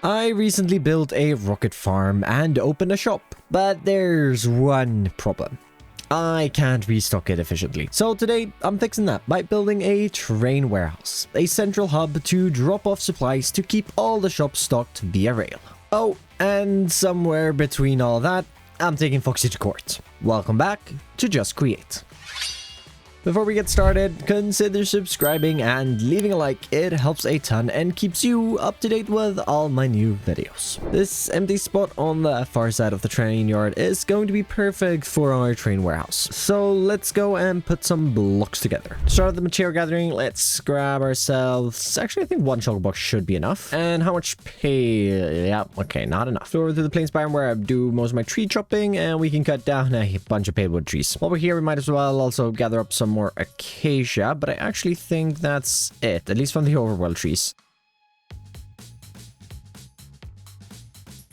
I recently built a rocket farm and opened a shop, but there's one problem. I can't restock it efficiently. So today, I'm fixing that by building a train warehouse, a central hub to drop off supplies to keep all the shops stocked via rail. Oh, and somewhere between all that, I'm taking Foxy to court. Welcome back to Just Create. Before we get started, consider subscribing and leaving a like. It helps a ton and keeps you up to date with all my new videos. This empty spot on the far side of the train yard is going to be perfect for our train warehouse. So let's go and put some blocks together. To start the material gathering, let's grab ourselves... Actually, I think one chalk box should be enough. And how much pay... Yeah, okay, not enough. So over to the plains biome where I do most of my tree chopping, and we can cut down a bunch of paywood trees. While we're here, we might as well also gather up some more acacia, but I actually think that's it, at least from the overworld trees.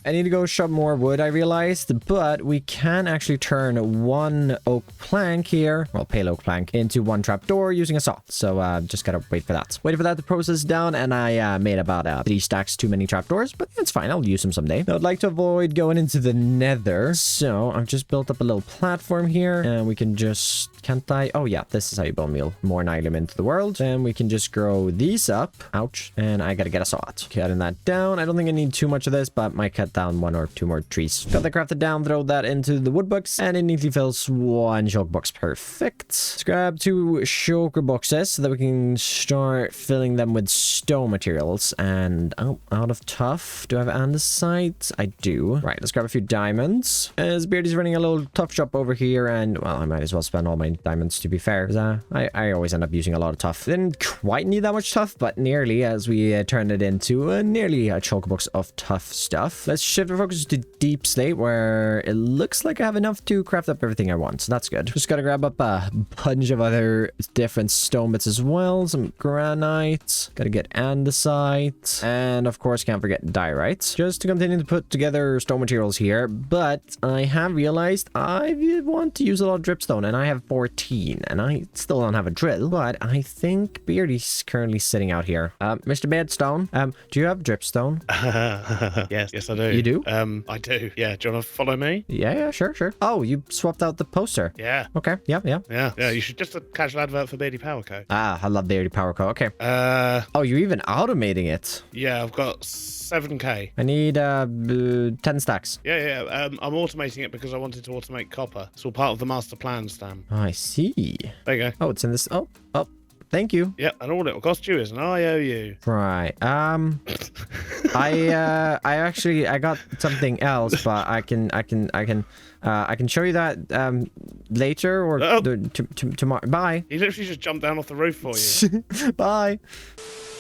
I need to go shove more wood, I realized, but we can actually turn one oak plank here, well, pale oak plank, into one trapdoor using a saw. So just gotta wait for that. Waiting for that to process down, and I made about 3 stacks too many trapdoors, but it's fine. I'll use them someday. Now, I'd like to avoid going into the nether, so I've just built up a little platform here, and we can just... Can't I? Oh, yeah, this is how you bone meal more nylum into the world. Then we can just grow these up. Ouch. And I gotta get a saw out. Cutting that down. I don't think I need too much of this, but might cut down 1 or 2 more trees. Got that crafted down, throw that into the wood box, and it neatly fills 1 chalk box. Perfect. Let's grab 2 shulker boxes so that we can start filling them with stone materials. And oh, out of tough. Do I have andesite? I do. Right, let's grab a few diamonds. As Beardy's running a little tough shop over here, and well, I might as well spend all my diamonds to be fair. I always end up using a lot of tough. Didn't quite need that much tough, but nearly, as we turned it into nearly a chalk box of tough stuff. Let's shift our focus to deep slate, where it looks like I have enough to craft up everything I want, so that's good. Just gotta grab up a bunch of other different stone bits as well. Some granite, gotta get andesite, and of course can't forget diorite. Just to continue to put together stone materials here, but I have realized I want to use a lot of dripstone, and I have 14, and I still don't have a drill, but I think Beardy's currently sitting out here. Mr. Bedstone, do you have dripstone? Yes, I do. You do? I do. Yeah. Do you want to follow me? Yeah, sure. Oh, you swapped out the poster. Yeah. Okay. Yeah. Yeah. You should just a casual advert for Beardy Power Co. Ah, I love Beardy Power Co. Okay. Oh, you're even automating it. Yeah, I've got 7k. I need 10 stacks. Yeah. I'm automating it because I wanted to automate copper. It's all part of the master plan, Stan. I see. There you go. Oh, it's in this. Oh. Thank you. Yeah, and all it will cost you is an IOU. Right. I got something else, but I can show you that later or tomorrow. Bye. He literally just jumped down off the roof for you. Bye.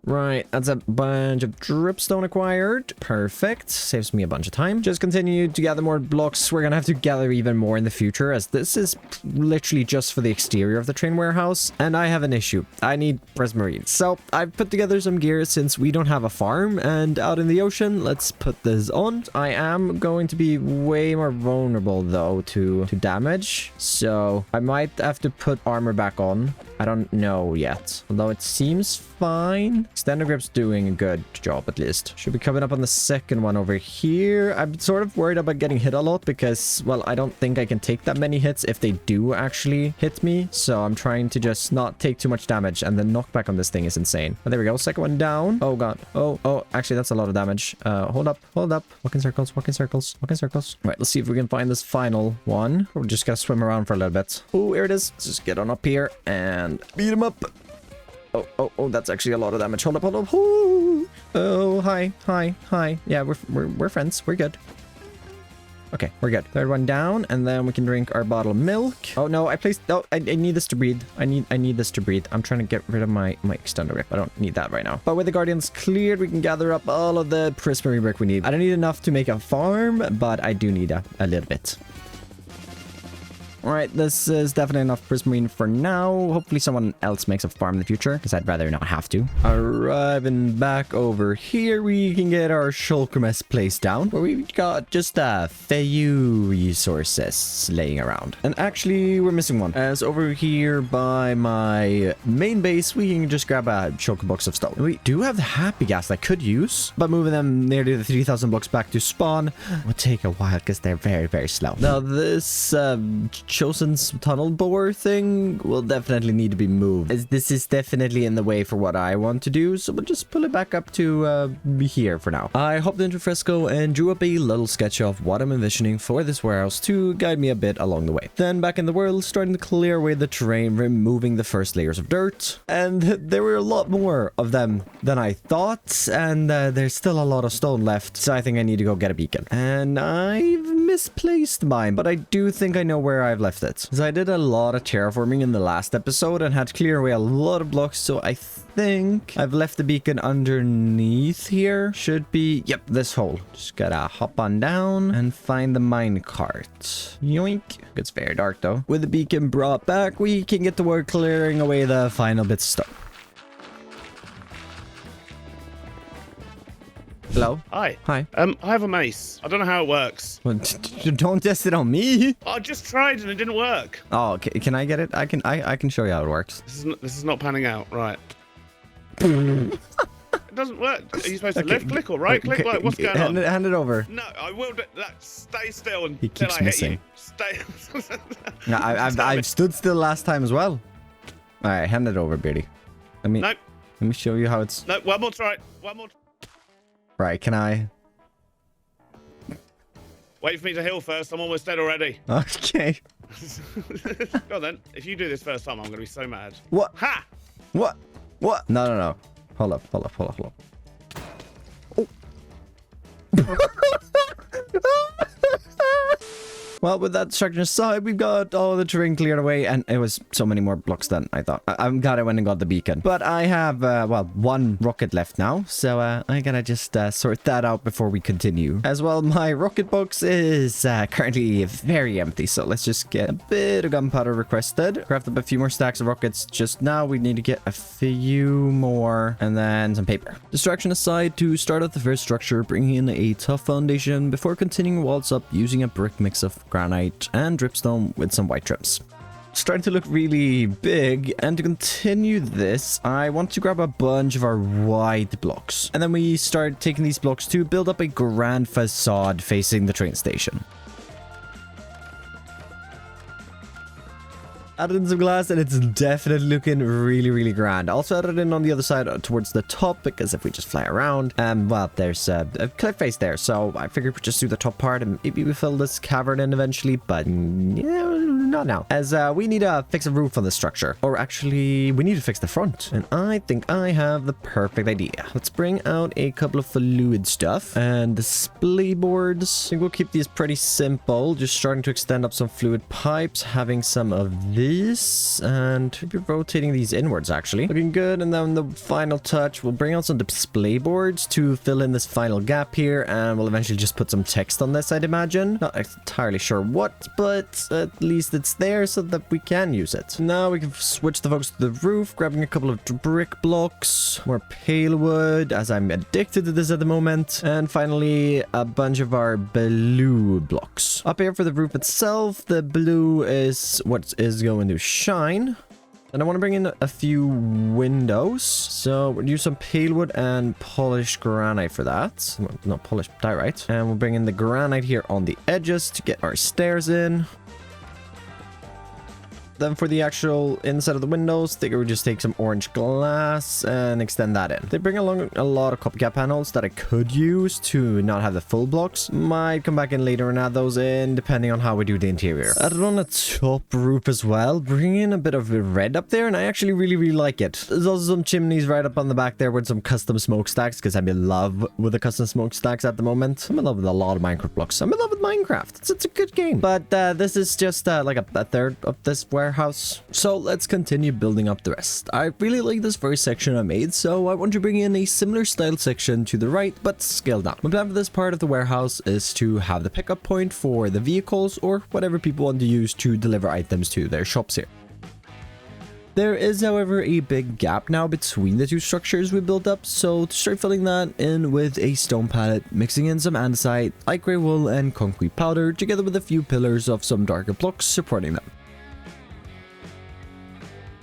Right, that's a bunch of dripstone acquired. Perfect. Saves me a bunch of time. Just continue to gather more blocks. We're gonna have to gather even more in the future, as this is literally just for the exterior of the train warehouse. And I have an issue. I need prismarine. So I've put together some gear since we don't have a farm. And out in the ocean, let's put this on. I am going to be way more vulnerable, though, to damage. So I might have to put armor back on. I don't know yet, although it seems fine. Extender grip's doing a good job, at least. Should be coming up on the second one over here. I'm sort of worried about getting hit a lot because, well, I don't think I can take that many hits if they do actually hit me. So I'm trying to just not take too much damage, and the knockback on this thing is insane. But there we go. Second one down. Oh, God. Oh, actually, that's a lot of damage. Hold up. Walk in circles. Right, let's see if we can find this final one. We're just gonna swim around for a little bit. Oh, here it is. Let's just get on up here and beat him up. Oh, that's actually a lot of damage. Hold up. Ooh. Oh, hi. Yeah, we're friends. We're good. Okay, we're good. Third one down, and then we can drink our bottle of milk. Oh no, I need this to breathe. I need this to breathe. I'm trying to get rid of my extender grip. I don't need that right now. But with the guardians cleared, we can gather up all of the prismarine brick we need. I don't need enough to make a farm, but I do need a little bit. All right, this is definitely enough prismarine for now. Hopefully someone else makes a farm in the future, because I'd rather not have to. Arriving back over here, we can get our shulker mess placed down, where we've got just a few resources laying around. And actually, we're missing one. As over here by my main base, we can just grab a shulker box of stone. We do have the happy gas that I could use, but moving them nearly the 3,000 blocks back to spawn would take a while because they're very, very slow. Now, this chosen's tunnel bore thing will definitely need to be moved, as this is definitely in the way for what I want to do, so we'll just pull it back up to here for now. I hopped into Fresco and drew up a little sketch of what I'm envisioning for this warehouse to guide me a bit along the way. Then back in the world, starting to clear away the terrain, removing the first layers of dirt, and there were a lot more of them than I thought, and there's still a lot of stone left, so I think I need to go get a beacon. And I've misplaced mine, but I do think I know where I've left it. So I did a lot of terraforming in the last episode and had to clear away a lot of blocks, so I think I've left the beacon underneath here. Should be, yep, this hole. Just gotta hop on down and find the minecart. Yoink. It's very dark though. With the beacon brought back, we can get to work clearing away the final bits of stone. Hello? Hi. Hi. I have a mace. I don't know how it works. Well, don't test it on me. I just tried and it didn't work. Oh, okay. Can I get it? I can show you how it works. This is not panning out. Right. It doesn't work. Are you supposed to left click or right click? Like, what's going on? Hand it over. No, I will do that. Stay still He until keeps I hit missing. you. Stay. No, I've stood still last time as well. All right, hand it over, Beardy. Nope. Let me show you how it's. No, one more try. One more. Right, can I? Wait for me to heal first. I'm almost dead already. Okay. Go on then. If you do this first time, I'm gonna be so mad. What? Ha! What? What? No. Hold up. Oh. Well, with that structure aside, we've got all the terrain cleared away, and it was so many more blocks than I thought. I'm glad I went and got the beacon. But I have, well, one rocket left now, so I gotta just sort that out before we continue. As well, my rocket box is currently very empty, so let's just get a bit of gunpowder requested. Craft up a few more stacks of rockets just now. We need to get a few more, and then some paper. Distraction aside, to start out the first structure, bring in a tough foundation before continuing walls up using a brick mix of granite and dripstone with some white trims. Starting to look really big, and to continue this, I want to grab a bunch of our white blocks, and then we start taking these blocks to build up a grand facade facing the train station. Added in some glass, and it's definitely looking really, really grand. Also added in on the other side towards the top, because if we just fly around, well, there's a cliff face there, so I figured we'd just do the top part and maybe we fill this cavern in eventually, but yeah, not now, as we need to fix a roof on this structure, or actually we need to fix the front, and I think I have the perfect idea. Let's bring out a couple of fluid stuff and display boards. I think we'll keep these pretty simple, just starting to extend up some fluid pipes, having some of these, and maybe rotating these inwards actually. Looking good. And then the final touch, we'll bring out some display boards to fill in this final gap here, and we'll eventually just put some text on this, I'd imagine. Not entirely sure what, but at least it's there so that we can use it. Now we can switch the focus to the roof, grabbing a couple of brick blocks, more pale wood, as I'm addicted to this at the moment, and finally a bunch of our blue blocks. Up here for the roof itself, the blue is what is going to shine. And I want to bring in a few windows. So we'll use some pale wood and polished granite for that. Well, not polished diorite. And we'll bring in the granite here on the edges to get our stairs in. Then for the actual inside of the windows, I think we just take some orange glass and extend that in. They bring along a lot of copycat panels that I could use to not have the full blocks. Might come back in later and add those in, depending on how we do the interior. Added on the top roof as well, bring in a bit of red up there, and I actually really, really like it. There's also some chimneys right up on the back there with some custom smokestacks, because I'm in love with the custom smokestacks at the moment. I'm in love with a lot of Minecraft blocks. I'm in love with Minecraft. It's a good game. But this is just like a third of this warehouse. warehouse. So let's continue building up the rest. I really like this first section I made, so I want to bring in a similar style section to the right, but scaled down. My plan for this part of the warehouse is to have the pickup point for the vehicles or whatever people want to use to deliver items to their shops here. There is, however, a big gap now between the two structures we built up, so to start filling that in with a stone pallet, mixing in some andesite, light grey wool and concrete powder, together with a few pillars of some darker blocks supporting them.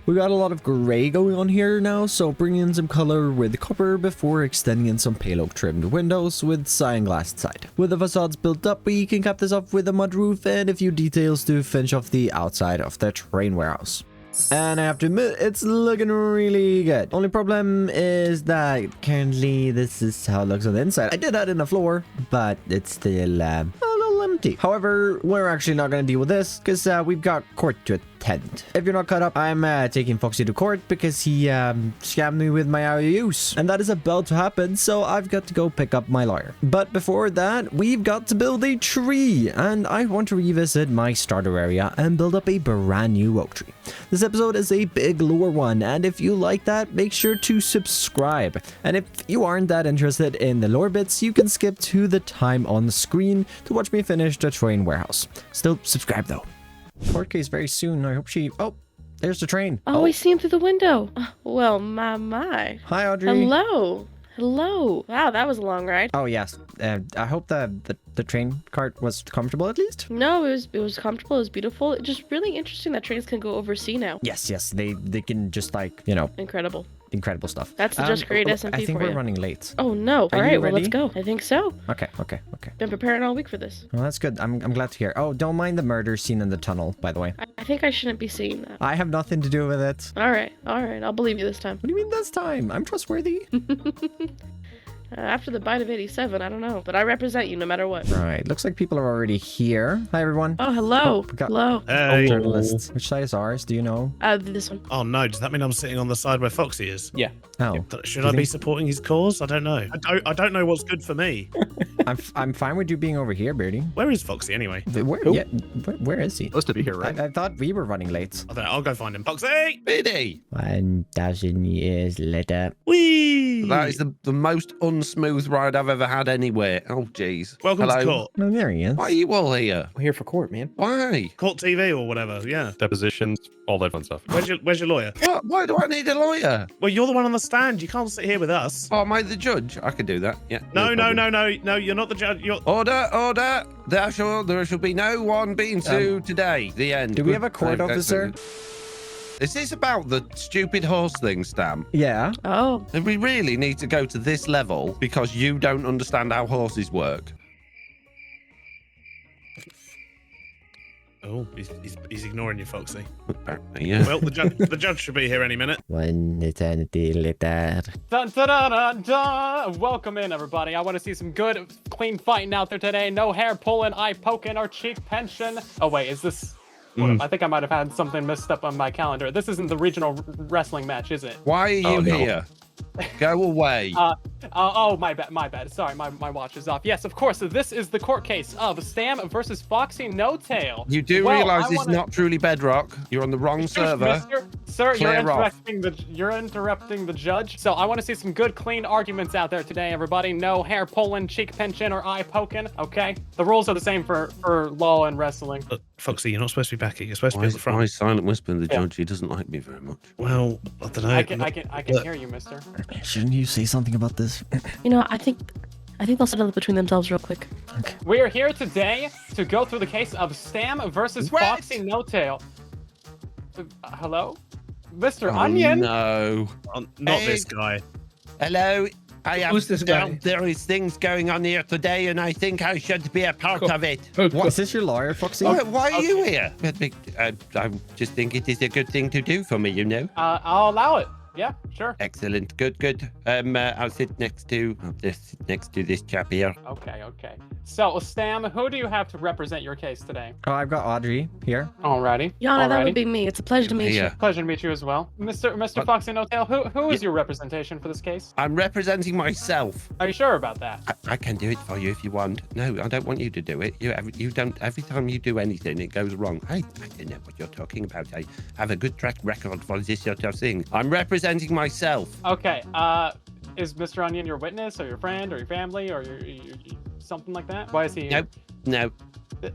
We got a lot of grey going on here now, so bringing in some color with copper before extending in some pale oak trimmed windows with cyan glass inside. With the facades built up, we can cap this off with a mud roof and a few details to finish off the outside of the train warehouse. And I have to admit, it's looking really good. Only problem is that currently this is how it looks on the inside. I did add in a floor, but it's still a little empty. However, we're actually not going to deal with this because we've got court to attend. If you're not caught up, I'm taking Foxy to court because he scammed me with my IOUs. And that is about to happen, so I've got to go pick up my lawyer. But before that, we've got to build a tree. And I want to revisit my starter area and build up a brand new oak tree. This episode is a big lore one, and if you like that, make sure to subscribe. And if you aren't that interested in the lore bits, you can skip to the time on the screen to watch me finish the train warehouse. Still subscribe though. Court case very soon. I hope she... Oh, there's the train. Oh, I see him through the window. Well, my. Hi, Audrey. Hello. Wow, that was a long ride. Oh, yes. I hope the train cart was comfortable at least. No, it was comfortable. It was beautiful. It's just really interesting that trains can go over sea now. Yes. They can just like, you know... Incredible stuff. That's the Just Great SMP I think for we're you. running late. Oh, no. All right, well, let's go. I think so. Okay. Been preparing all week for this. Well, that's good. I'm glad to hear. Oh, don't mind the murder scene in the tunnel, by the way. I think I shouldn't be seeing that. I have nothing to do with it. All right. I'll believe you this time. What do you mean this time? I'm trustworthy. After the bite of 87, I don't know. But I represent you no matter what. Right. Looks like people are already here. Hi, everyone. Oh, hello. Hello. Hey. Journalists. Which side is ours? Do you know? This one. Oh no, does that mean I'm sitting on the side where Foxy is? Yeah. Oh. Should I be supporting his cause? I don't know. I don't know what's good for me. I'm fine with you being over here, Beardy. Where is Foxy anyway? Where is he? Supposed to be here, right? I thought we were running late. I don't know. I'll go find him. Foxy! Biddy! 1,000 years later. Whee! That is the most unsmooth ride I've ever had anywhere. Oh, jeez. Welcome to court. Oh, there he is. Why are you all here? We're here for court, man. Why? Court TV or whatever, yeah. Depositions, all that fun stuff. Where's your lawyer? What? Why do I need a lawyer? Well, you're the one on the stand. You can't sit here with us. Oh, am I the judge? I could do that. Yeah. No, problem. you're not the judge. You're... Order. There shall be no one being sued today. The end. Do we have a court officer? Is this about the stupid horse thing, Stam? Yeah. Oh. Do we really need to go to this level because you don't understand how horses work? Oh, he's ignoring you, Foxy. Apparently, yeah. Well, the judge should be here any minute. 1 eternity later. Dun, dun, dun, dun, dun. Welcome in, everybody. I want to see some good, clean fighting out there today. No hair pulling, eye poking, or cheek pinching. Oh, wait, is this... I think I might have had something messed up on my calendar. This isn't the regional wrestling match, is it? Why are you here? Go away. Oh, my bad. Sorry, my watch is off. Yes, of course. So this is the court case of Stam versus Foxy No Tail. You do realize this is not truly Bedrock. You're on the wrong server. Sir, you're Clear interrupting the judge. So I want to see some good, clean arguments out there today, everybody. No hair pulling, cheek pinching, or eye poking. Okay, the rules are the same for law and wrestling. Look, Foxy, you're not supposed to be back here. You're supposed to be at the front. Why silent whisper the judge? He doesn't like me very much. Well, I don't know. I can hear you, mister. Shouldn't you say something about this? You know, I think they'll settle it between themselves real quick. Okay. We are here today to go through the case of Stam versus Foxy No Tail. Hello? Mr. Onion? No. Not this guy. Hello. I am. Who's this guy? There is things going on here today, and I think I should be a part of it. Is this your lawyer, Foxy? Why are you here? I just think it is a good thing to do for me, you know. I'll allow it. Yeah, sure. Excellent. Good. I'll sit next to this chap here. Okay. So, Stam, who do you have to represent your case today? Oh, I've got Audrey here. Alrighty. Yana, that would be me. It's a pleasure to meet you. Yeah. Pleasure to meet you as well. Mr. Foxy No Tail, who is your representation for this case? I'm representing myself. Are you sure about that? I can do it for you if you want. No, I don't want you to do it. You don't. Every time you do anything, it goes wrong. I don't know what you're talking about. I have a good track record for this sort of thing. I'm representing myself. Okay. Is Mr. Onion your witness or your friend or your family or your something like that? Why is he? No.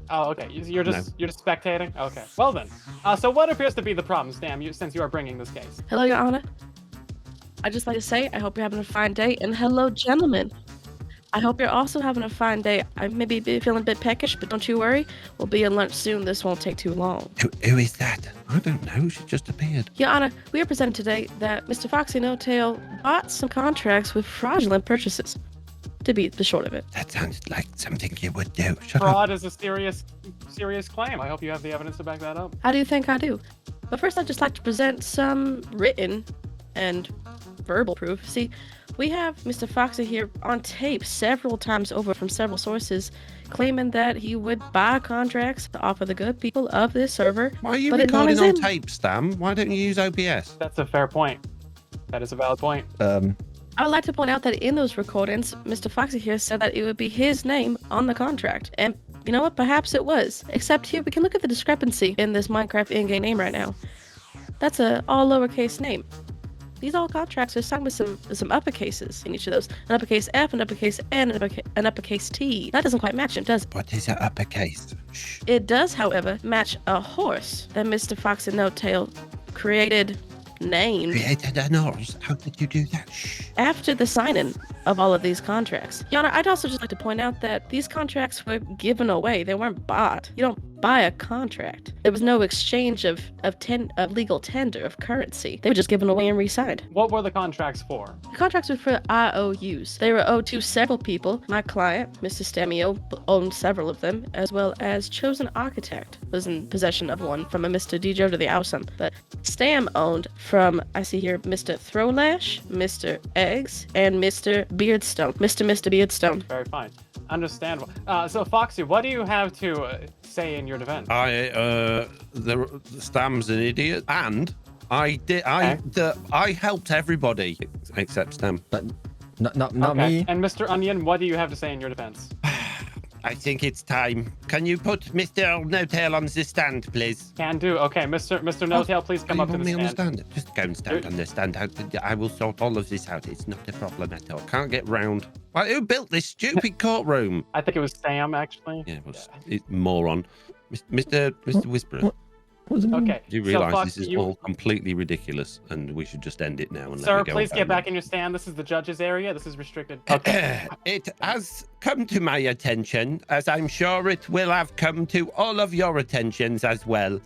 Oh, okay. You're just spectating. Okay. Well then. So what appears to be the problem, Stam? Since you are bringing this case. Hello, Your Honor. I'd just like to say I hope you're having a fine day, and hello, gentlemen. I hope you're also having a fine day. I may be feeling a bit peckish, but don't you worry. We'll be at lunch soon. This won't take too long. Who is that? I don't know. She just appeared. Your Honor, we are presented today that Mr. Foxy No Tail bought some contracts with fraudulent purchases. To be the short of it. That sounds like something you would do. Shut up. Fraud is a serious claim. I hope you have the evidence to back that up. How do you think I do? But first, I'd just like to present some written and verbal proof. See, we have Mr. Foxy here on tape several times over from several sources claiming that he would buy contracts to offer the good people of this server. Why are you but it's not recording his on end. tape, Stam? Why don't you use OBS? That's a fair point. That is a valid point. I would like to point out that in those recordings, Mr. Foxy here said that it would be his name on the contract. And you know what? Perhaps it was. Except here, we can look at the discrepancy in this Minecraft in-game name right now. That's a all lowercase name. These all contracts are signed with some uppercases in each of those. An uppercase F, an uppercase N, an uppercase T. That doesn't quite match it, does it? What is an uppercase? Shh. It does, however, match a horse that Mr. Foxy No Tail named Created an horse? How did you do that? Shh. after the signing of all of these contracts. Your Honor, I'd also just like to point out that these contracts were given away. They weren't bought. You don't buy a contract. There was no exchange of legal tender of currency. They were just given away and re-signed. What were the contracts for? The contracts were for IOUs. They were owed to several people. My client, Mr. Stamio, owned several of them, as well as Chosen Architect was in possession of one from a Mr. DeAudieee Awesome. But Stam owned from, I see here, Mr. Throwlash, Mr. Eggs, and Mr. Beardstone. Mr. Beardstone. Very fine. Understandable. So, Foxy, what do you have to say in your defense? The Stam's an idiot, and I helped everybody except Stam. But not me. And Mr. Onion, what do you have to say in your defense? I think it's time. Can you put Mr. No Tail on the stand, please? Can do. Okay, Mr. No Tail, please come up to the stand. Just go and stand on the stand. I will sort all of this out. It's not a problem at all. Can't get round. Well, who built this stupid courtroom? I think it was Sam, actually. Yeah, it's moron. Mr. Whisperer. Okay. You so, realise Foxy, this is all completely ridiculous, and we should just end it now and Sir, let me go. please get back in your stand. This is the judge's area. This is restricted. Okay. It has come to my attention, as I'm sure it will have come to all of your attentions as well,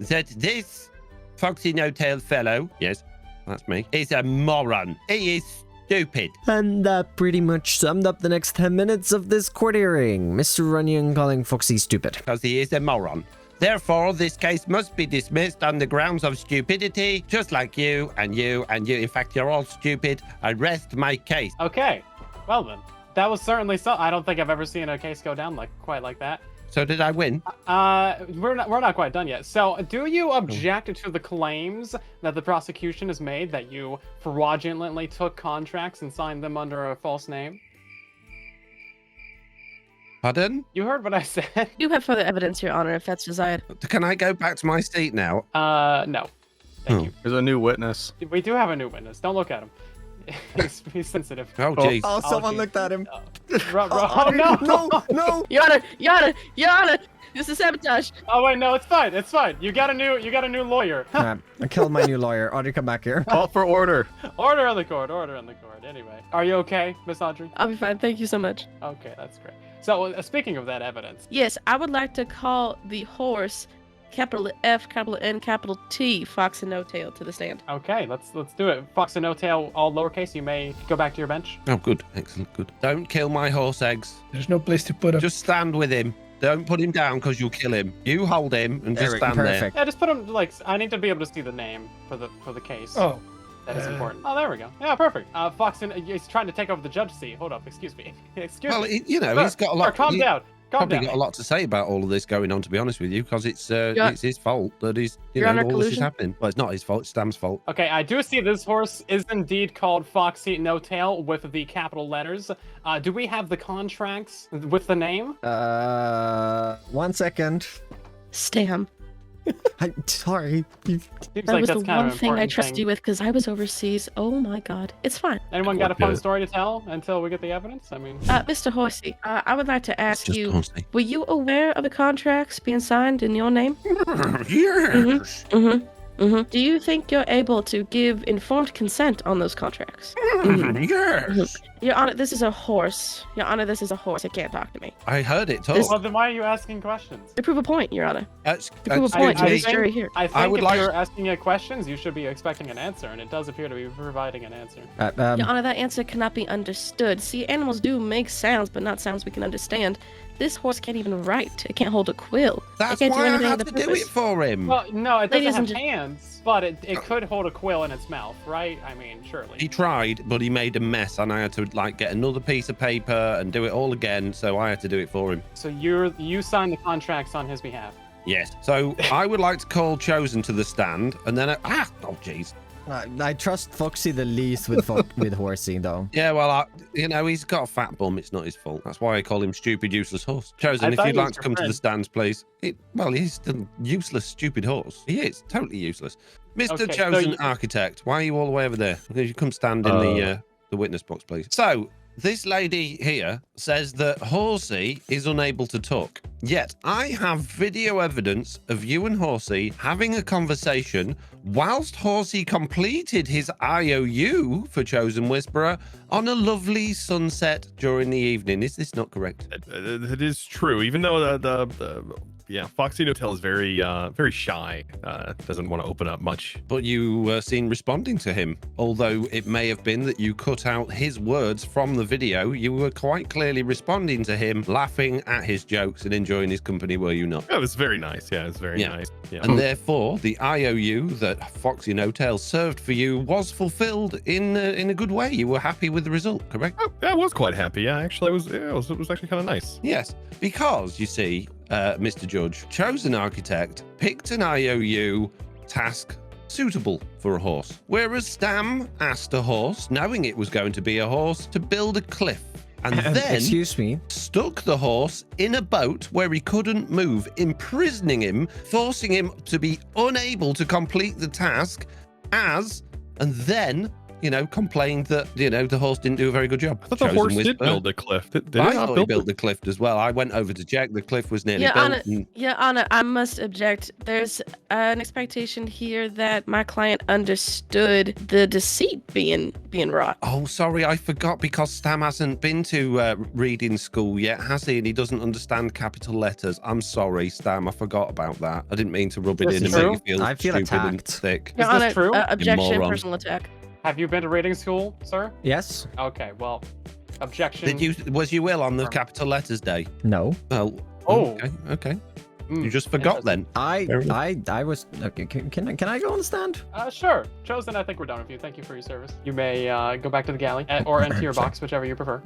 that this Foxy No Tail fellow, yes, that's me, is a moron. He is stupid. And that pretty much summed up the next 10 minutes of this court hearing. Mr. Runyon calling Foxy stupid. Because he is a moron. Therefore, this case must be dismissed on the grounds of stupidity, just like you and you and you. In fact, you're all stupid. I rest my case. Okay. Well then, that was certainly so. I don't think I've ever seen a case go down quite like that. So did I win? We're not quite done yet. So, do you object to the claims that the prosecution has made that you fraudulently took contracts and signed them under a false name? Pardon? You heard what I said. You have further evidence, Your Honor, if that's desired. Can I go back to my seat now? No. Thank you. There's a new witness. We do have a new witness. Don't look at him. He's sensitive. Oh, jeez. Oh, someone geez. looked at him. Oh, no. No. Your Honor, this is sabotage. Oh wait, no, it's fine. It's fine. You got a new lawyer. I killed my new lawyer. Audrey, come back here. Call for order. Order on the court. Anyway, are you okay, Miss Audrey? I'll be fine. Thank you so much. Okay, that's great. So, speaking of that evidence, Yes, I would like to call the horse, capital F, capital N, capital T, Foxy No Tail, to the stand. okay, let's do it. Fox and No Tail, all lowercase. You may go back to your bench. Oh, good. Excellent. Good. Don't kill my horse eggs. There's no place to put him. Just stand with him. Don't put him down because you'll kill him. You hold him and just stand there. Perfect. Yeah, just put him I need to be able to see the name for the case. Oh, That is important. Oh, there we go. Yeah, perfect. Foxy is trying to take over the judge seat. Hold up, excuse me. Well, me. you know, he's got a lot. Calm down. Calm Probably down. got a lot to say about all of this going on, to be honest with you, because it's his fault that he's, Your Honor, all this is collusion? happening. Well, it's not his fault, it's Stam's fault. Okay, I do see this horse is indeed called Foxy No Tail with the capital letters. Do we have the contracts with the name? 1 second. Stam. I'm sorry. Seems That like was that's the kind of one an thing I important trusted you with because I was overseas. Oh my god. It's fine. Anyone got a fun Good. story to tell until we get the evidence? I mean, Mr. Horsey, I would like to ask Just you, honestly. were you aware of the contracts being signed in your name? Yes. Do you think you're able to give informed consent on those contracts? Yes. Your Honor, this is a horse. Your Honor, this is a horse. It can't talk to me. I heard it talk. well, then why are you asking questions? To prove a point, Your Honor. That's, To prove a that's- point to I this think- jury here. I think would if like- you're asking it questions, you should be expecting an answer, and it does appear to be providing an answer. Your Honor, that answer cannot be understood. See, animals do make sounds, but not sounds we can understand. This horse can't even write. It can't hold a quill. That's it can't why do I anything had of to the do purpose. it for him. Well, no, it doesn't Ladies have and hands, but it could hold a quill in its mouth, right? I mean, surely. He tried, but he made a mess, and I had to get another piece of paper and do it all again. So I had to do it for him. So you signed the contracts on his behalf. Yes. So I would like to call Chosen to the stand, and then oh jeez. I trust Foxy the least with with Horsey, though. Yeah, well, he's got a fat bum. It's not his fault. That's why I call him stupid, useless horse. Chosen, I if thought you'd he was like to your come to the friend. stands, please. He's the useless, stupid horse. He is totally useless. Mr. Okay, so Chosen you- Architect, why are you all the way over there? Can you come stand in the witness box, please? So, this lady here says that Horsey is unable to talk. Yet, I have video evidence of you and Horsey having a conversation whilst Horsey completed his IOU for Chosen Whisperer on a lovely sunset during the evening. Is this not correct? It is true, even though Foxy No Tail is very shy. Doesn't want to open up much. But you were seen responding to him. Although it may have been that you cut out his words from the video, you were quite clearly responding to him, laughing at his jokes and enjoying his company, were you not? Yeah, it was very nice. Yeah, it's very Yeah. nice. Yeah. And therefore, the IOU that Foxy No Tail served for you was fulfilled in a good way. You were happy with the result, correct? Oh, I was quite happy. Yeah, actually, it was actually kind of nice. Yes, because you see, Mr. Judge, Chosen Architect picked an IOU task suitable for a horse, whereas Stam asked a horse, knowing it was going to be a horse, to build a cliff. And then Excuse me. stuck the horse in a boat where he couldn't move, imprisoning him, forcing him to be unable to complete the task and then, complained that, the horse didn't do a very good job. I thought the Chosen horse did Whisperer. build the cliff. Did I it not thought he build built the cliff as well. I went over to check. The cliff was nearly Your built. Honor, and- Your Honor, I must object. There's an expectation here that my client understood the deceit being wrought. Oh, sorry, I forgot because Stam hasn't been to reading school yet, has he? And he doesn't understand capital letters. I'm sorry, Stam. I forgot about that. I didn't mean to rub it This in is and true? make you feel I feel stupid and attacked. thick. Your Is this Honor, true? objection, moron. personal attack. Have you been to reading school, sir? Yes? Okay, well, objection. Was you ill on the capital letters day? No. Oh. Oh. Okay. Mm, You just forgot then. I was. Okay, can I go on the stand? Sure. Chosen, I think we're done with you. Thank you for your service. You may go back to the galley or into your box, whichever you prefer.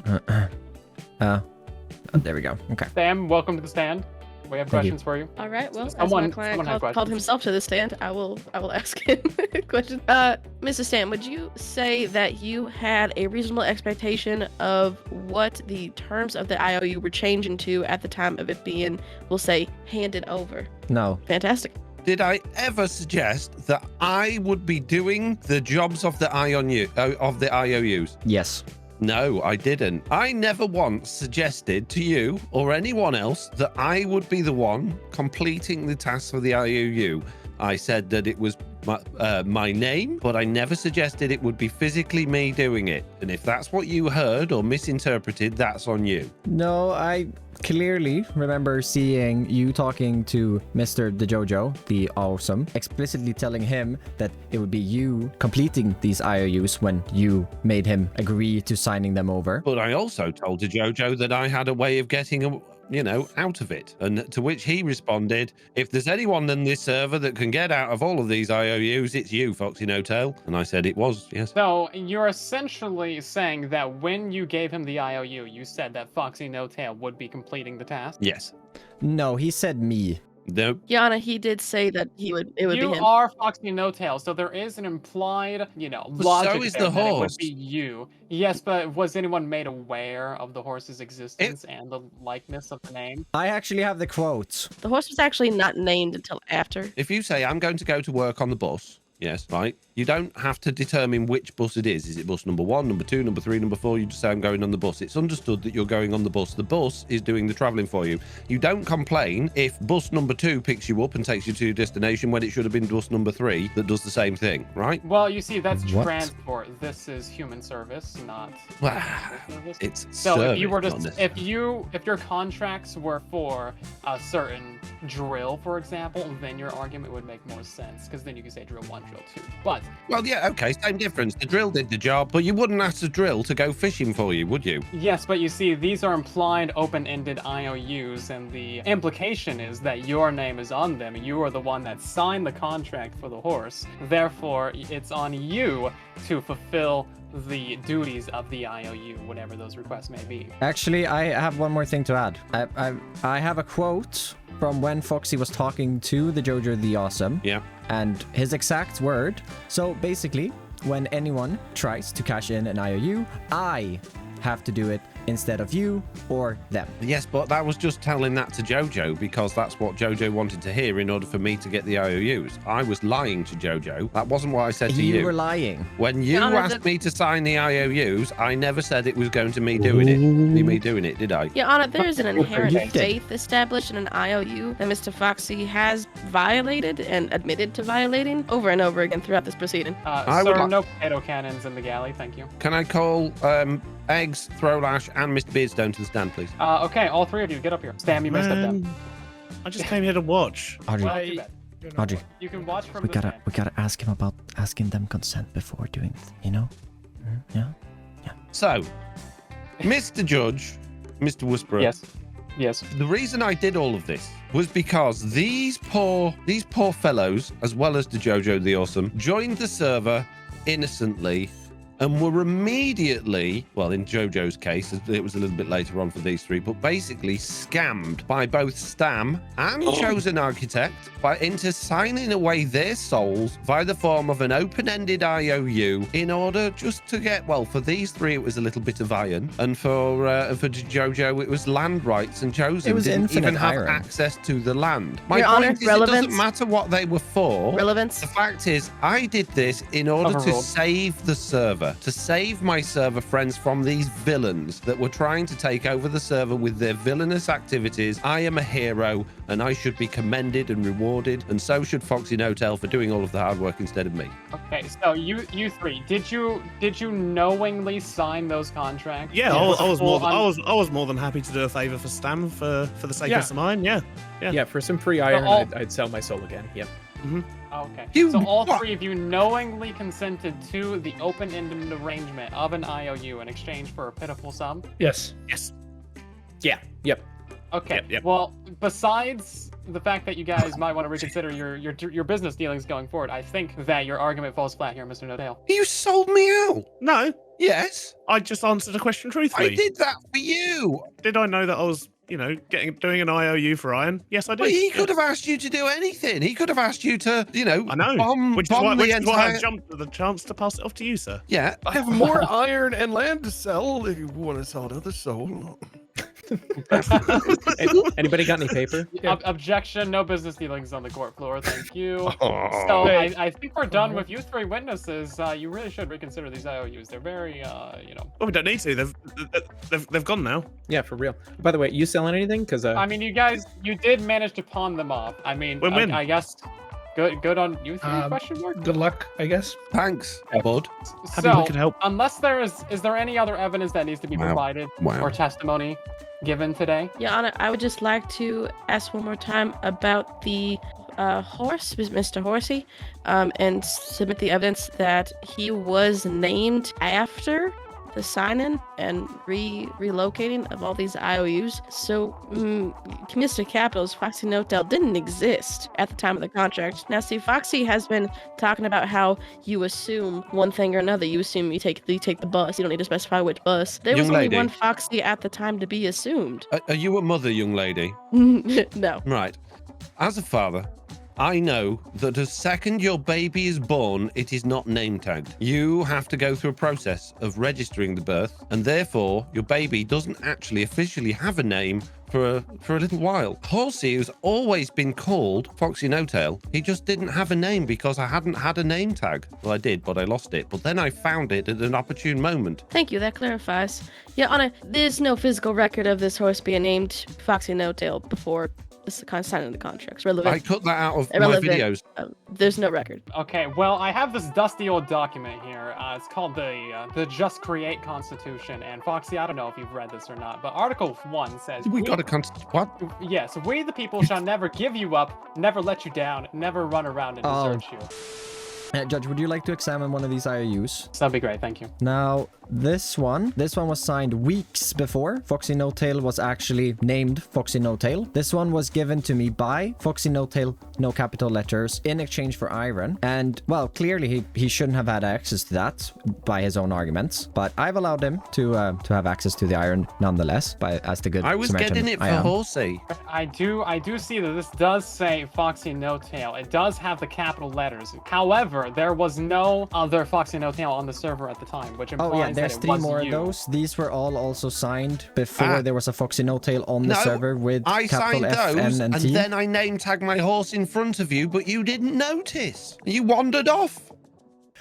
There we go. Okay. Sam, welcome to the stand. We have Thank you. questions for you. All right. Well, as Someone- my client someone had called questions. himself to the stand, I will ask him a question. Mr. Stan, would you say that you had a reasonable expectation of what the terms of the IOU were changing to at the time of it being, we'll say, handed over? No. Fantastic. Did I ever suggest that I would be doing the jobs of the IOUs? Yes. No, I didn't. I never once suggested to you or anyone else that I would be the one completing the tasks for the IOU. I said that it was my name, but I never suggested it would be physically me doing it. And if that's what you heard or misinterpreted, that's on you. No, I clearly remember seeing you talking to Mr. DeJojo, the awesome, explicitly telling him that it would be you completing these IOUs when you made him agree to signing them over. But I also told to Jojo that I had a way of getting out of it. And to which he responded, if there's anyone in this server that can get out of all of these IOUs, it's you, Foxy No Tail. And I said it was, yes. So you're essentially saying that when you gave him the IOU, you said that Foxy No Tail would be completing the task? Yes. No, he said me. No. Yana, he did say that it would be You him. are Foxy No Tail, so there is an implied, logic so is there the that it would horse. be you. Yes, but was anyone made aware of the horse's existence and the likeness of the name? I actually have the quote. The horse was actually not named until after. If you say, I'm going to go to work on the bus, yes, right? You don't have to determine which bus it is. Is it bus number 1, number 2, number 3, number 4? You just say, I'm going on the bus. It's understood that you're going on the bus. The bus is doing the traveling for you. You don't complain if bus number 2 picks you up and takes you to your destination when it should have been bus number 3 that does the same thing, right? Well, you see, that's What? transport. This is human service, not Well, service. it's So service, if you were not to, necessarily. if your contracts were for a certain drill, for example, then your argument would make more sense because then you could say drill 1, drill 2. But Well, yeah, okay, same difference. The drill did the job, but you wouldn't ask the drill to go fishing for you, would you? yes, but you see, these are implied open-ended IOUs, and the implication is that your name is on them. You are the one that signed the contract for the horse. Therefore, it's on you to fulfill the duties of the IOU, whatever those requests may be. Actually, I have one more thing to add. I have a quote from when Foxy was talking to the Jojo the Awesome. Yeah. And his exact word. So basically, when anyone tries to cash in an IOU, I have to do it instead of you or them. Yes, but that was just telling that to Jojo because that's what Jojo wanted to hear in order for me to get the IOUs. I was lying to Jojo. That wasn't what I said to you. You were lying. When you No, no, asked me to sign the IOUs, I never said it was going to be me doing it, did I? Yeah, Anna, there is an inherent You did. faith established in an IOU that Mr. Foxy has violated and admitted to violating over and over again throughout this proceeding. I would Sir, like- no potato cannons in the galley, thank you. Can I call Eggs, Throwlash, and Mr. Beardstone to the stand, please? Okay, all three of you, get up here. Stam, you may step down. Man, I just came here to watch. Audrey, Well, too bad. Audrey, You can watch from we the gotta stand. ask him about asking them consent before doing it, you know? Yeah? So, Mr. Judge, Mr. Whisperer. Yes. The reason I did all of this was because these poor fellows, as well as the Jojo the Awesome, joined the server innocently and were immediately, well, in Jojo's case, it was a little bit later on for these three, but basically scammed by both Stam and Chosen Architect into signing away their souls via the form of an open-ended IOU in order just to get, well, for these three, it was a little bit of iron, and for Jojo, it was land rights, and Chosen It was didn't infinite even have iron. access to the land. My Your point Honor, is, it relevance? doesn't matter what they were for. Relevance? The fact is, I did this in order to Overruled. save the server, to save my server friends from these villains that were trying to take over the server with their villainous activities. I am a hero, and I should be commended and rewarded, and so should Foxy No Tail for doing all of the hard work instead of me. Okay, so you three, did you knowingly sign those contracts? Yeah, With I was full I was more than happy to do a favor for Stam for the sake Yeah. of some iron. Yeah. Yeah, for some free iron, all- I'd sell my soul again. Yep. Okay. You- So all what? three of you knowingly consented to the open-ended arrangement of an IOU in exchange for a pitiful sum? Yes. Yes. Yeah. Yep. Okay. Yep. Well, besides the fact that you guys might want to reconsider your business dealings going forward, I think that your argument falls flat here, Mr. No-Tail. You sold me out. No, Yes, I just answered a question I truthfully. did that for you. Did I know that I was, doing an IOU for iron? Yes, I did. But he could have asked you to do anything. He could have asked you to, I know. bomb, Which is bomb why, the which is why I entire. jumped at the chance to pass it off to you, sir. Yeah, I have more iron and land to sell if you want to sell another soul. Anybody got any paper? Objection, no business dealings on the court floor, thank you. Oh. So I think we're done with you three witnesses. You really should reconsider these IOUs. They're very, Well, we don't need to. They've gone now. Yeah, for real. By the way, you selling anything? Because I mean, you did manage to pawn them off. I mean, Win-win. I guess good on you three, question mark? Good luck, I guess. Thanks, bud. Happy we could help. Unless is there any other evidence that needs to be Wow. provided Wow. or testimony given today? Yeah, Anna, I would just like to ask one more time about the horse, Mr. Horsey, and submit the evidence that he was named after the signing and relocating of all these IOUs. So, Mr. Capital's Foxy No-Tail didn't exist at the time of the contract. Now, see, Foxy has been talking about how you assume one thing or another. You assume you take the bus. You don't need to specify which bus. There was Young only lady. one Foxy at the time to be assumed. Are you a mother, young lady? No. Right. As a father, I know that the second your baby is born, it is not name tagged. You have to go through a process of registering the birth, and therefore your baby doesn't actually officially have a name for a little while. Horsey has always been called Foxy No-Tail. He just didn't have a name because I hadn't had a name tag. Well, I did, but I lost it. But then I found it at an opportune moment. Thank you, that clarifies. Yeah, there's no physical record of this horse being named Foxy No-Tail before this signing of the contracts. Relevant. I cut that out of my Irrelevant. videos. There's no record. Okay, well, I have this dusty old document here. It's called the Just Create Constitution. And Foxy, I don't know if you've read this or not, but Article 1 says... We got a what? Yes, we the people shall never give you up, never let you down, never run around and desert you. Judge, would you like to examine one of these IOUs? That'd be great, thank you. Now, this one was signed weeks before Foxy No-Tail was actually named Foxy No-Tail. This one was given to me by Foxy No-Tail, no capital letters, in exchange for iron. And, well, clearly he shouldn't have had access to that by his own arguments. But I've allowed him to have access to the iron nonetheless, as the good I was Samaritan getting it for I am. Horsey. I do see that this does say Foxy No-Tail. It does have the capital letters. However, there was no other Foxy No-Tail on the server at the time, which implies there's that it 3 was more you. of those. These were all also signed before there was a Foxy No-Tail on the No, server with I capital signed F, those, N, and and T. then I name tagged my horse in front of you, but you didn't notice. You wandered off.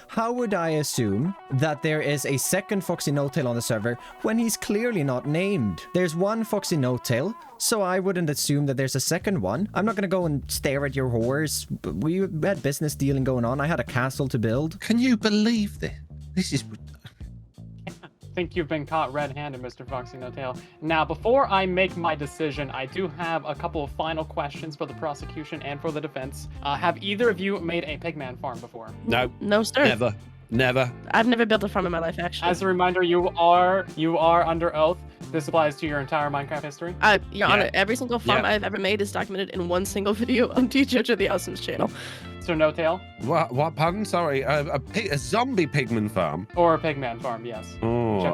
How would I assume that there is a second Foxy No-Tail on the server when he's clearly not named? There's one Foxy No-Tail, so I wouldn't assume that there's a second one. I'm not gonna go and stare at your horse. We had business dealing going on. I had a castle to build. Can you believe this? This is... I think you've been caught red-handed, Mr. Foxy No-Tail. Now, before I make my decision, I do have a couple of final questions for the prosecution and for the defense. Have either of you made a pigman farm before? No. No, sir. Never. Never. I've never built a farm in my life, actually. As a reminder, you are under oath. This applies to your entire Minecraft history. Your Honor, every single farm Yeah. I've ever made is documented in one single video on DeAudieee the Awesome's channel. Mr. No-Tail? What? Pardon? Sorry. A zombie pigman farm. Or a pigman farm, yes. Oh,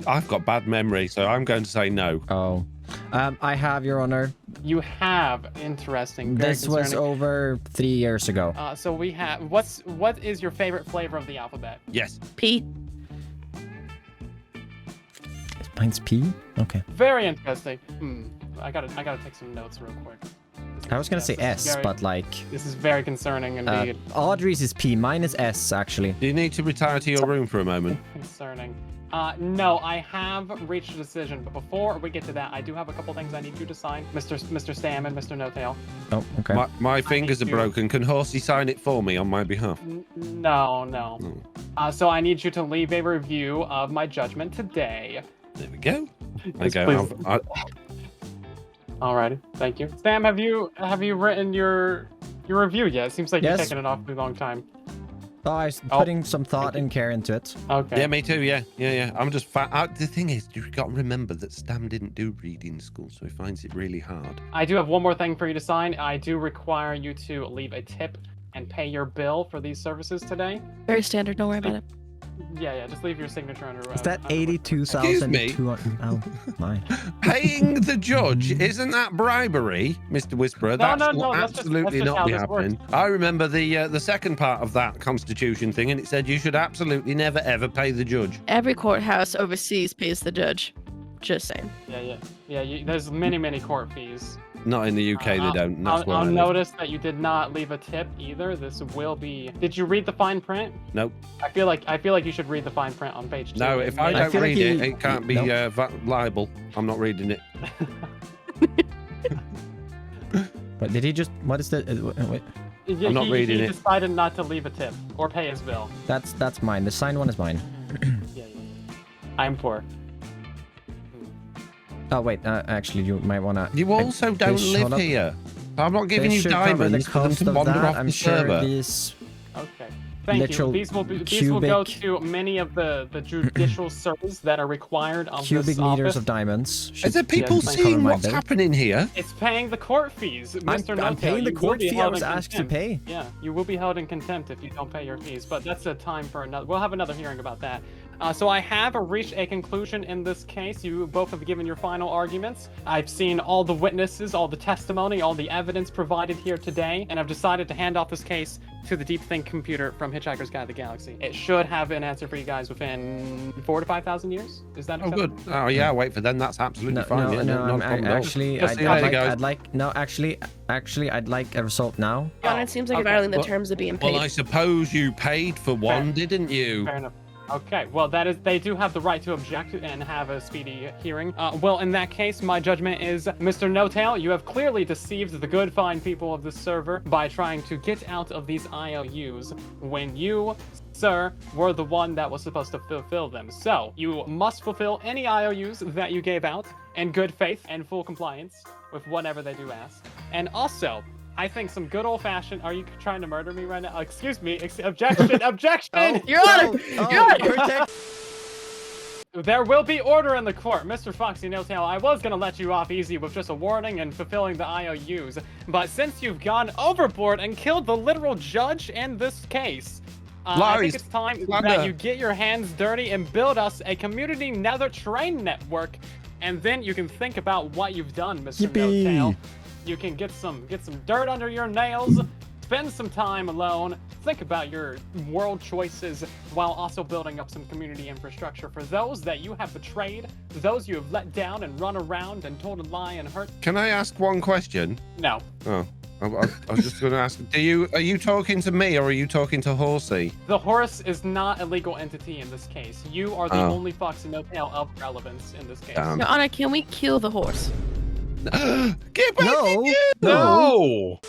I've got bad memory, so I'm going to say no. Oh. I have, Your Honor. You have. Interesting. Very This was concerning. over 3 years ago. So we have... What is your favorite flavor of the alphabet? Yes. P. Mine's P? Okay. Very interesting. I gotta take some notes real quick. I was gonna say Yes, this is S, very- but like... This is very concerning indeed. Audrey's is P. Mine is S, actually. Do you need to retire to your room for a moment? Concerning. No, I have reached a decision, but before we get to that, I do have a couple things I need you to sign, Mr. Stam and Mr. No-Tail. Oh, okay. My fingers are to- broken. Can Horsey sign it for me on my behalf? No. So I need you to leave a review of my judgment today. There we go. Yes, Okay. please. Alrighty, thank you. Stam, have you written your review yet? It seems like you're Yes. taking an awfully long time. Oh, I was putting some thought and care into it. Okay. Yeah, me too. Yeah. I'm just the thing is, you've got to remember that Stam didn't do reading in school, so he finds it really hard. I do have one more thing for you to sign. I do require you to leave a tip and pay your bill for these services today. Very standard, don't worry about it. Yeah, just leave your signature under. Is that under- 82,200? Oh, my. Paying the judge, isn't that bribery, Mr. Whisperer? That's no, will that's just absolutely how not be this works. happening. I remember the second part of that Constitution thing, and it said you should absolutely never ever pay the judge. Every courthouse overseas pays the judge. Just saying. Yeah. There's many court fees. Not in the UK, they don't. That's where I'll I live. notice that you did not leave a tip either. This will be. Did you read the fine print? Nope. I feel like you should read the fine print on page 2. No, if I I don't feel like read it, you- it can't be Nope. liable. I'm not reading it. But did he just... What is the... wait. Yeah, I'm not reading he it. decided not to leave a tip or pay his bill. That's mine. The signed one is mine. Yeah. I'm poor. Oh, wait. Actually, you might want to... You also don't live here. I'm not giving you diamonds for them to wander off I'm the sure server. these... Okay. Thank literal you. These will go cubic- to many of the judicial servers that are required of cubic this meters office. of diamonds. Is there people Yes, cover seeing my what's bill. happening here? It's paying the court fees, Mr. I'm Notail. paying the you will court be fee I held was in asked to contempt. pay. Yeah, you will be held in contempt if you don't pay your fees, but that's a time for another. We'll have another hearing about that. So I have reached a conclusion in this case. You both have given your final arguments. I've seen all the witnesses, all the testimony, all the evidence provided here today, and I've decided to hand off this case to the Deep Think computer from Hitchhiker's Guide to the Galaxy. It should have an answer for you guys within 4,000 to 5,000 years. Is that Oh, acceptable? good. Oh, yeah, wait for them. That's absolutely No, fine. Yeah, not a problem at all. actually, Just see you later, guys. I'd like a result now. Your Honor, it seems like okay. you're violating the Well- terms of being paid. Well, I suppose you paid for one, didn't you? Fair enough. Okay, well, they do have the right to object and have a speedy hearing. Well, in that case, my judgment is, Mr. Notail, you have clearly deceived the good, fine people of this server by trying to get out of these IOUs when you, sir, were the one that was supposed to fulfill them. So, you must fulfill any IOUs that you gave out in good faith and full compliance with whatever they do ask. And also, I think some good old-fashioned... Are you trying to murder me right now? Excuse me. Objection! Objection! Your Honor! Your Honor! There will be order in the court. Mr. Foxy No-Tail, I was going to let you off easy with just a warning and fulfilling the IOUs. But since you've gone overboard and killed the literal judge in this case... I think it's time that you get your hands dirty and build us a community nether train network. And then you can think about what you've done, Mr. Yippee. No-Tail. You can get some dirt under your nails, spend some time alone, think about your world choices while also building up some community infrastructure for those that you have betrayed, those you have let down and run around and told a lie and hurt. Can I ask one question? No. Oh, I was just going to ask. Are you talking to me or are you talking to Horsey? The horse is not a legal entity in this case. You are the Oh. only Foxy No-Tail of relevance in this case. Damn. Your Honor, can we kill the horse? Get back No, in No!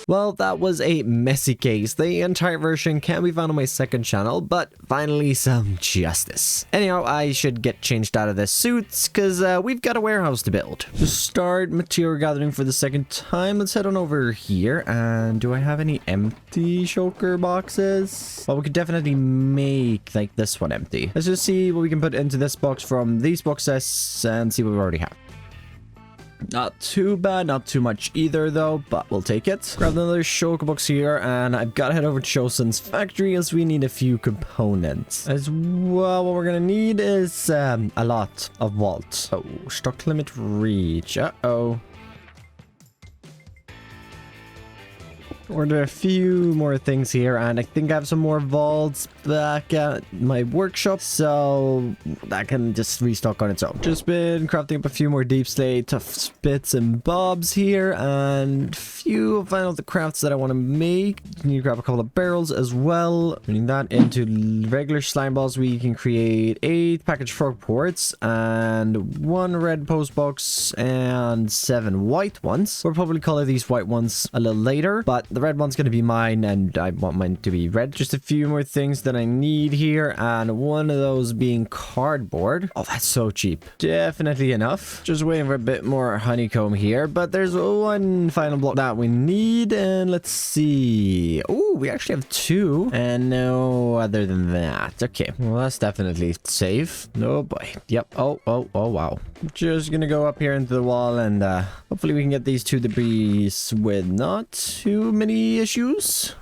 Well, that was a messy case. The entire version can be found on my second channel, but finally some justice. Anyhow, I should get changed out of this suit, because we've got a warehouse to build. To start material gathering for the second time, let's head on over here. And do I have any empty shulker boxes? Well, we could definitely make like this one empty. Let's just see what we can put into this box from these boxes and see what we already have. Not too bad, not too much either though, but we'll take it. Grab another shulker box here, and I've got to head over to Chosen's factory as we need a few components. As well, what we're gonna need is a lot of vault. Oh, stock limit reach. Uh-oh. Order a few more things here, and I think I have some more vaults back at my workshop, so that can just restock on its own. Just been crafting up a few more deep slate, tough bits and bobs here, and few final the crafts that I want to make. Need to grab a couple of barrels as well. Putting that into regular slime balls, we can create 8 package frog ports and 1 red post box and 7 white ones. We'll probably color these white ones a little later, but the red one's going to be mine, and I want mine to be red. Just a few more things that I need here, and one of those being cardboard. Oh, that's so cheap. Definitely enough. Just waiting for a bit more honeycomb here, but there's one final block that we need, and let's see. Oh, we actually have 2, and no other than that. Okay, well, that's definitely safe. Oh boy. Yep. Oh wow. Just gonna go up here into the wall, and hopefully we can get these 2 debris with not too many issues.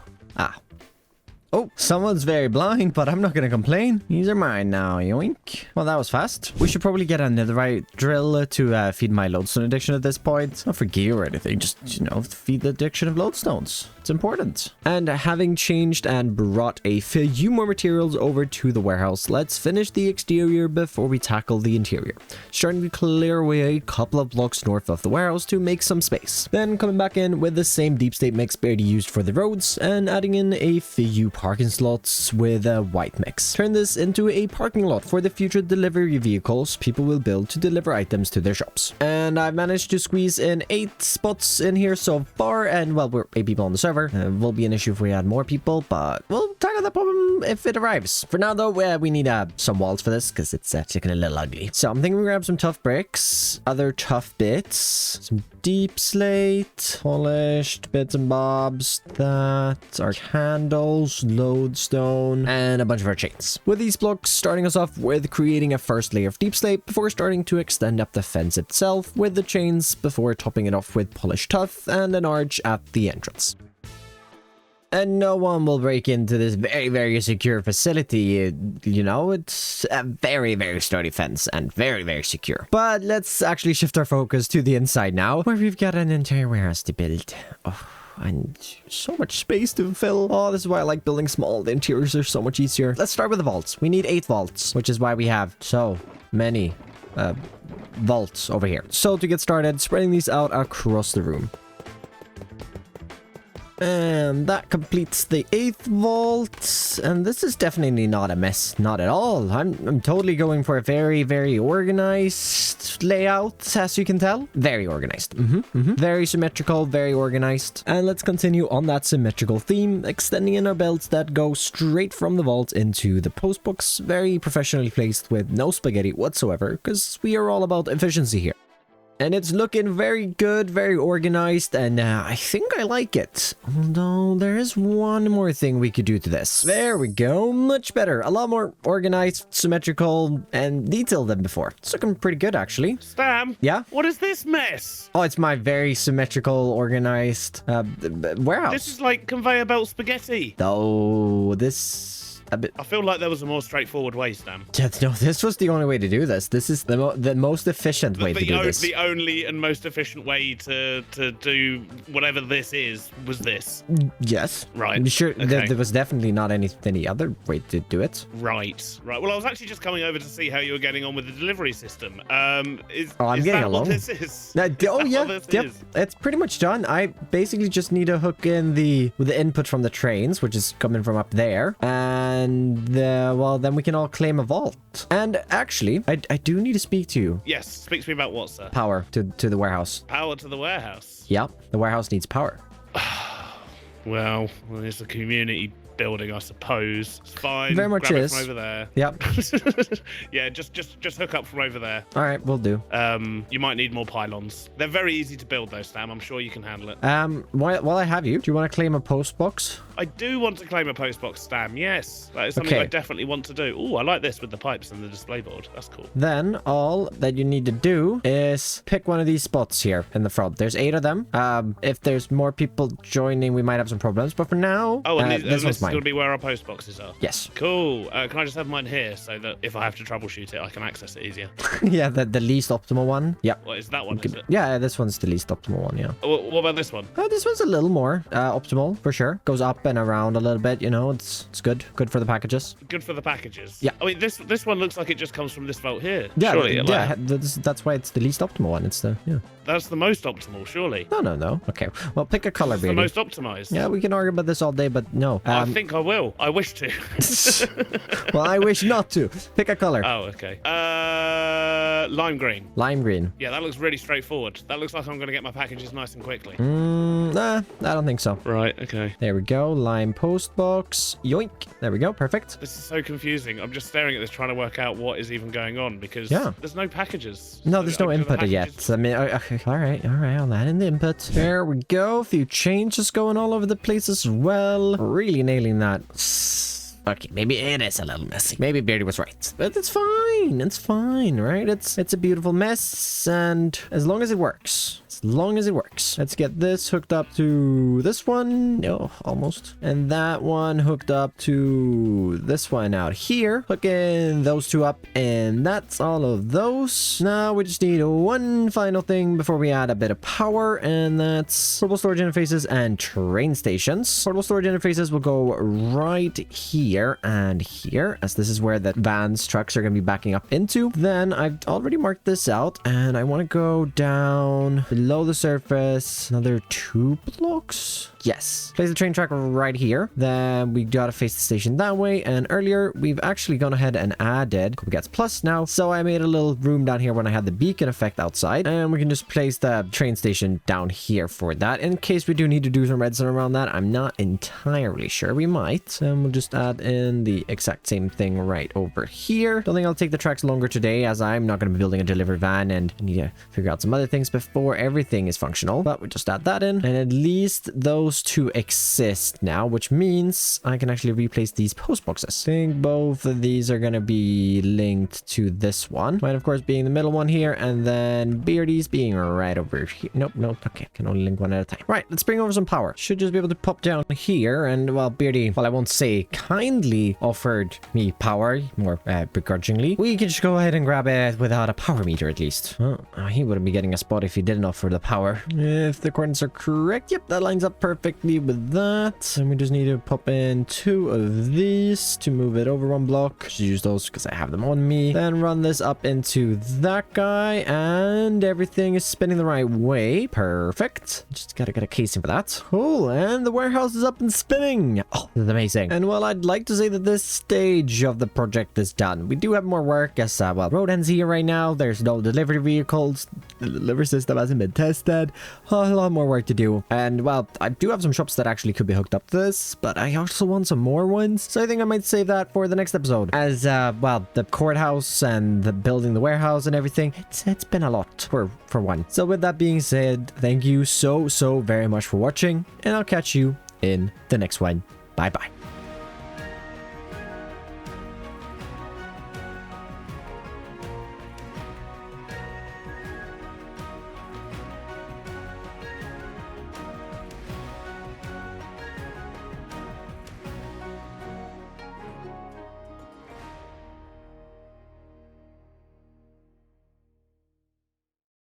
Oh, someone's very blind, but I'm not gonna complain. These are mine now, yoink. Well, that was fast. We should probably get a netherite drill to feed my lodestone addiction at this point. Not for gear or anything, just, you know, feed the addiction of lodestones. It's important. And having changed and brought a few more materials over to the warehouse, let's finish the exterior before we tackle the interior. Starting to clear away a couple of blocks north of the warehouse to make some space. Then coming back in with the same deep state mix already used for the roads, and adding in a few parking slots with a white mix. Turn this into a parking lot for the future delivery vehicles people will build to deliver items to their shops. And I've managed to squeeze in 8 spots in here so far, and well, we're 8 people on the server. Will be an issue if we add more people, but we'll tackle that problem if it arrives. For now, though, we need some walls for this because it's looking a little ugly. So I'm thinking we grab some tough bricks, other tough bits, some deep slate, polished bits and bobs. That our candles, lodestone, and a bunch of our chains. With these blocks starting us off with creating a first layer of deep slate before starting to extend up the fence itself with the chains before topping it off with polished tuff and an arch at the entrance. And no one will break into this very, very secure facility. You know, it's a very, very sturdy fence and very, very secure. But let's actually shift our focus to the inside now, where we've got an entire warehouse to build. Oh, and so much space to fill. Oh, this is why I like building small. The interiors are so much easier. Let's start with the vaults. We need 8 vaults, which is why we have so many vaults over here. So to get started, spreading these out across the room. And that completes the 8th vault. And this is definitely not a mess. Not at all. I'm totally going for a very, very organized layout, as you can tell. Very organized. Very symmetrical, very organized. And let's continue on that symmetrical theme, extending in our belts that go straight from the vault into the post box. Very professionally placed with no spaghetti whatsoever, because we are all about efficiency here. And it's looking very good, very organized, and I think I like it. Although, there is one more thing we could do to this. There we go, much better. A lot more organized, symmetrical, and detailed than before. It's looking pretty good, actually. Stam? Yeah? What is this mess? Oh, it's my very symmetrical, organized warehouse. This is like conveyor belt spaghetti. Oh, this... I feel like there was a more straightforward way, Stam. No, this was the only way to do this. This is the most efficient way to do this. The only and most efficient way to do whatever this is was this. Yes. Right. I'm sure Okay. there was definitely not any other way to do it. Right. Well, I was actually just coming over to see how you were getting on with the delivery system. I'm Is getting that along. what this is? Oh Is that yeah, what this yep. is? It's pretty much done. I basically just need to hook in the input from the trains, which is coming from up there, and well, then we can all claim a vault. And actually, I do need to speak to you. Yes. Speak to me about what, sir? Power to the warehouse. Power to the warehouse. Yeah, the warehouse needs power. Well, it's a community building, I suppose. It's fine. Very much Grab is. it from over there. Yep. Yeah, just hook up from over there. All right, we'll do. You might need more pylons. They're very easy to build though, Stam. I'm sure you can handle it. While I have you, do you want to claim a post box? I do want to claim a postbox, Stam. Yes, that is something Okay. I definitely want to do. Oh, I like this with the pipes and the display board. That's cool. Then all that you need to do is pick one of these spots here in the front. There's 8 of them. If there's more people joining, we might have some problems. But for now, Oh, and this this one's is going mine. to be where our post boxes are. Yes. Cool. Can I just have mine here so that if I have to troubleshoot it, I can access it easier? Yeah, the least optimal one. Yeah. What is that one? Is it? Yeah, this one's the least optimal one, yeah. What about this one? This one's a little more optimal, for sure. Goes up and around a little bit, you know, it's good. Good for the packages. Good for the packages. Yeah. I mean, this one looks like it just comes from this vault here. Yeah, Surely, yeah, that's why it's the least optimal one. It's the, yeah. That's the most optimal, surely. No. Okay, well, pick a color, It's the baby. most optimized. Yeah, we can argue about this all day, but no. I think I will. I wish to. Well, I wish not to. Pick a color. Oh, okay. Lime green. Lime green. Yeah, that looks really straightforward. That looks like I'm going to get my packages nice and quickly. Nah, I don't think so. Right, okay. There we go. Lime post box. Yoink. There we go. Perfect. This is so confusing. I'm just staring at this trying to work out what is even going on because Yeah. there's no packages. No, there's no The input packages- yet. I mean, okay. All right. I'll add in the input. There we go. A few changes going all over the place as well. Really nailing that. Okay, maybe it is a little messy. Maybe Beardy was right. But it's fine. It's fine, right? It's a beautiful mess, and as long as it works. As long as it works. Let's get this hooked up to this one. No, almost. And that one hooked up to this one out here. Hooking those two up, and that's all of those. Now we just need one final thing before we add a bit of power, and that's portable storage interfaces and train stations. Portable storage interfaces will go right here and here, as this is where the vans, trucks are going to be backing up into. Then I've already marked this out, and I want to go down below the surface another 2 blocks. Yes. Place the train track right here. Then we gotta face the station that way. And earlier, we've actually gone ahead and added Copycats Plus now. So I made a little room down here when I had the beacon effect outside. And we can just place the train station down here for that. In case we do need to do some redstone around that, I'm not entirely sure. We might. And we'll just add in the exact same thing right over here. Don't think I'll take the tracks longer today, as I'm not going to be building a delivery van and I need to figure out some other things before everything is functional. But we just add that in, and at least those two exist now, which means I can actually replace these post boxes. I think both of these are going to be linked to this one. Mine, of course, being the middle one here, and then Beardy's being right over here. Nope. Okay, can only link one at a time. Right, let's bring over some power. Should just be able to pop down here, and well, Beardy, well, I won't say kindly offered me power, more begrudgingly. We can just go ahead and grab it without a power meter at least. Oh, he wouldn't be getting a spot if he didn't offer the power. If the coordinates are correct, yep, that lines up perfectly with that. And we just need to pop in 2 of these to move it over 1 block. Just use those because I have them on me. Then run this up into that guy, and everything is spinning the right way. Perfect. Just gotta get a casing for that. Cool, and the warehouse is up and spinning. Oh, this is amazing. And well, I'd like to say that this stage of the project is done. We do have more work as well, road ends here right now. There's no delivery vehicles. The delivery system hasn't been tested. A lot more work to do. And well, I do have some shops that actually could be hooked up to this, but I also want some more ones. So I think I might save that for the next episode. As well, the courthouse and the building the warehouse and everything, it's been a lot for one. So with that being said, thank you so very much for watching, and I'll catch you in the next one. Bye bye.